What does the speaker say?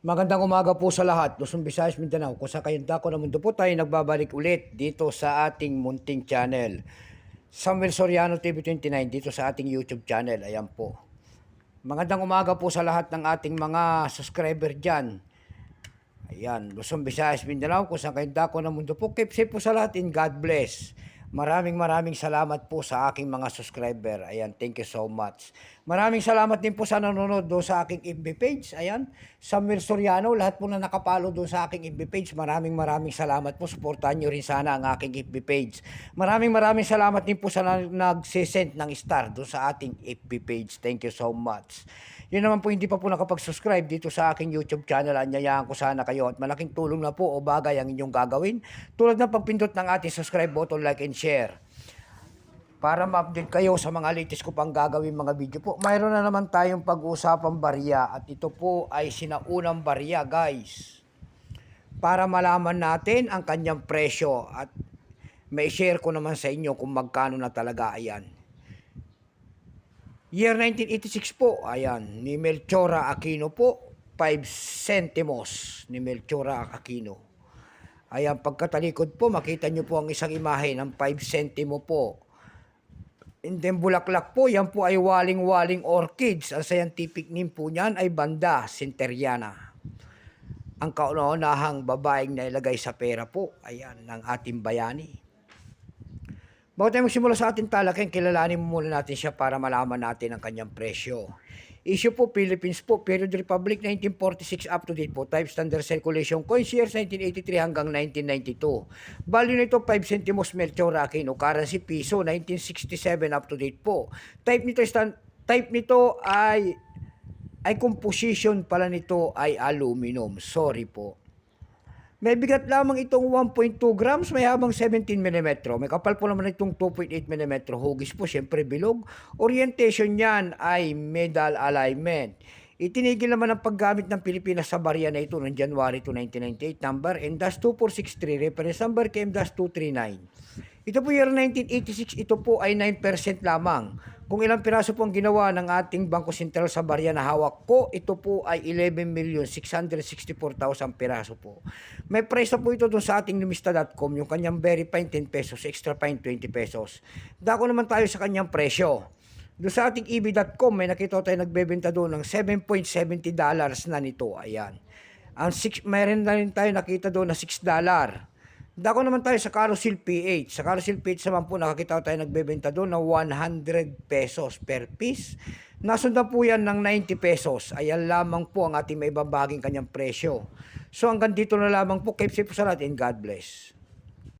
Magandang umaga po sa lahat, Luzon, Visayas, Mindanao. Kung sa kayong dako ng mundo po tayo nagbabalik ulit dito sa ating munting channel. Samuel Soriano TV 29 dito sa ating YouTube channel. Ayan po. Magandang umaga po sa lahat ng ating mga subscriber dyan. Ayan, Luzon, Visayas, Mindanao. Kung sa kayong dako ng mundo po, keep safe po sa lahat and God bless. Maraming salamat po sa aking mga subscriber. Ayan, thank you so much. Maraming salamat din po sa nanonood doon sa aking FB page. Ayan, Samuel Soriano, lahat po na nakapalo doon sa aking FB page. Maraming salamat po. Suportahan nyo rin sana ang aking FB page. Maraming salamat din po sa nagsisend ng star doon sa ating FB page. Thank you so much. Yun naman po, hindi pa po nakapag-subscribe dito sa aking YouTube channel. Anyayahan ko sana kayo at malaking tulong na po o bagay ang inyong gagawin. Tulad ng pagpindot ng ating subscribe button, like and share. Para ma-update kayo sa mga latest ko pang gagawin mga video po. Mayroon na naman tayong pag-usapang barya at ito po ay sinaunang barya, guys. Para malaman natin ang kanyang presyo at may share ko naman sa inyo kung magkano na talaga. Ayan. Year 1986 po, ayan, ni Melchora Aquino po, 5 centimos ni Melchora Aquino. Ayan, pagkatalikod po, makita nyo po ang isang imahe ng 5 centimo po. And then bulaklak po, yan po ay waling-waling orchids. Ang scientific name po niyan ay Vanda centeriana. Ang kauna-unahang babaeng nailagay sa pera po, ayan, ng ating bayani. Bago tayo magsimula sa ating talakayan, kilalanin muna natin siya para malaman natin ang kanyang presyo. Issue po, Philippines po, Period Republic 1946 up to date po, type standard circulation coins, years 1983 hanggang 1992. Value nito 5 centimos Melchora Aquino, currency piso 1967 up to date po. Type nito ay composition pala nito ay aluminum. Sorry po. May bigat lamang itong 1.2 grams, may habang 17 mm. May kapal po naman itong 2.8 mm. Hugis po, syempre bilog. Orientation niyan ay medal alignment. Itinigil naman ang paggamit ng Pilipinas sa barya na ito noong January 2, 1998. Number M-2463, reference number KM-239. Ito po year 1986, ito po ay 9% lamang. Kung ilang piraso po ang ginawa ng ating Bangko Sentral sa barya na hawak ko, ito po ay 11,664,000 piraso po. May price na po ito doon sa ating lumista.com, yung kanyang very fine 10 pesos, extra fine 20 pesos. Dako naman tayo sa kanyang presyo. Doon sa ating eb.com, may nakita tayo nagbebenta doon ng $7.70 na nito. Ayan. Mayroon na rin tayo nakita doon na $6. Dako naman tayo sa Carousel PH. Sa Carousel PH naman po nakakita tayo nagbebenta doon ng 100 pesos per piece. Nasundan po yan ng 90 pesos. Ayan lamang po ang ating may babaging kanyang presyo. So hanggang dito na lamang po. Keep safe po sa lahat and God bless.